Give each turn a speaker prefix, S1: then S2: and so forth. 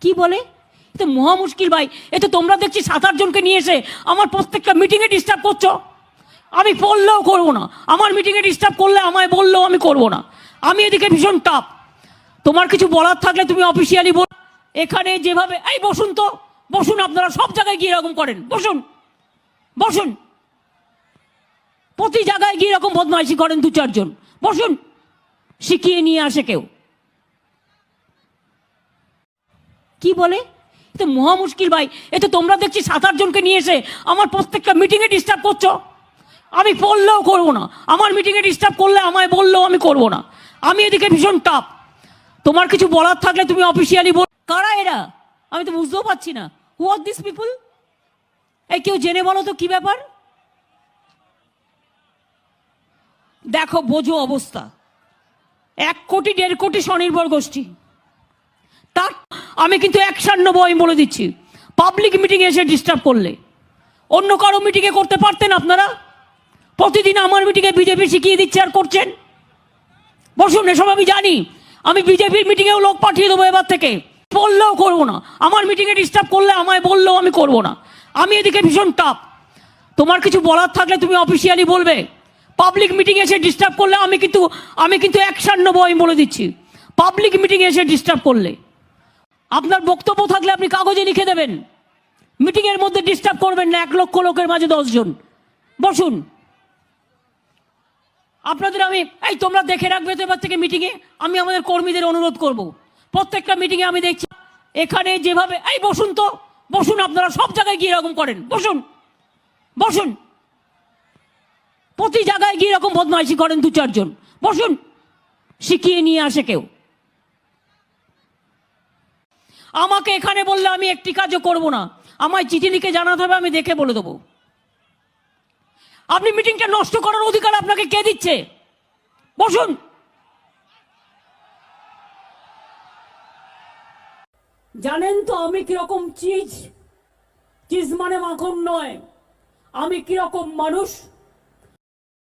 S1: কি বলে? এ তো মহা মুশকিল ভাই। এ তো তোমরা দেখছি 7-8 জনকে নিয়ে এসে আমার প্রত্যেকটা মিটিংয়ে ডিস্টার্ব করছো। আমি বললেও করবো না, আমার মিটিংয়ে ডিস্টার্ব করলে আমায় বললেও আমি করবো না। আমি এদিকে ভীষণ টাফ। তোমার কিছু বলার থাকলে তুমি অফিসিয়ালি বল। এখানে যেভাবে এই বসুন তো, বসুন। আপনারা সব জায়গায় গিয়ে এরকম করেন, বসুন বসুন। প্রতি জায়গায় গিয়ে এরকম বদমাইশি করেন 2-4 জন, বসুন। শিখিয়ে নিয়ে আসে কেউ। কি বলে? এ তো মহা মুশকিল ভাই। এ তো তোমরা দেখছি 7-8 জনকে নিয়ে এসে আমার প্রত্যেকটা মিটিংয়ে ডিস্টার্ব করছো। আমি বললেও করবো না, আমার মিটিংয়ে ডিস্টার্ব করলে আমায় বললেও আমি করবো না। আমি এদিকে ভীষণ টাফ। তোমার কিছু বলার থাকলে তুমি অফিসিয়ালি বল। কারা এরা? আমি তো বুঝতেও পারছি না। হু আর দিস পিপল? এই কেউ জেনে বলো তো কি ব্যাপার? দেখো, বোঝো অবস্থা। 1 কোটি 1.5 কোটি স্বনির্ভর গোষ্ঠী। তার আমি কিন্তু অ্যাকশন নেবো, আমি বলে দিচ্ছি। পাবলিক মিটিংয়ে এসে ডিস্টার্ব করলে, অন্য কারো মিটিংয়ে করতে পারতেন আপনারা। প্রতিদিন আমার মিটিংয়ে বিজেপি শিখিয়ে দিচ্ছে আর করছেন। বসুন, এসব আমি জানি। আমি বিজেপির মিটিংয়েও লোক পাঠিয়ে দেবো এবার থেকে। বললেও করবো না, আমার মিটিংয়ে ডিস্টার্ব করলে আমায় বললেও আমি করবো না। আমি এদিকে ভীষণ টাফ। তোমার কিছু বলার থাকলে তুমি অফিসিয়ালি বলবে। পাবলিক মিটিংয়ে এসে ডিস্টার্ব করলে আমি কিন্তু অ্যাকশন নেবো, আমি বলে দিচ্ছি। পাবলিক মিটিংয়ে এসে ডিস্টার্ব করলে আপনার বক্তব্য থাকলে আপনি কাগজে লিখে দেবেন। মিটিংয়ের মধ্যে ডিস্টার্ব করবেন না 1 লক্ষ লোকের মাঝে 10 জন। বসুন। আপনাদের আমি এই তোমরা দেখে রাখবে তো এবার থেকে মিটিংয়ে। আমি আমাদের কর্মীদের অনুরোধ করব, প্রত্যেকটা মিটিংয়ে আমি দেখছি এখানে যেভাবে এই বসুন তো, বসুন। আপনারা সব জায়গায় গিয়ে এরকম করেন, বসুন বসুন। প্রতি জায়গায় গিয়ে এরকম বদমাইশি করেন 2-4 জন, বসুন। শিখিয়ে নিয়ে আসে কেউ। আমাকে এখানে বললে আমি একটি কাজও করব না। আমায় চিঠি লিখে জানাতে হবে, আমি দেখে বলে দেবো। আপনি মিটিংটা নষ্ট করার অধিকার আপনাকে কে দিচ্ছে? বসুন। জানেন তো আমি কিরকম চিজ? চিজ মানে মাখন নয়। আমি কিরকম মানুষ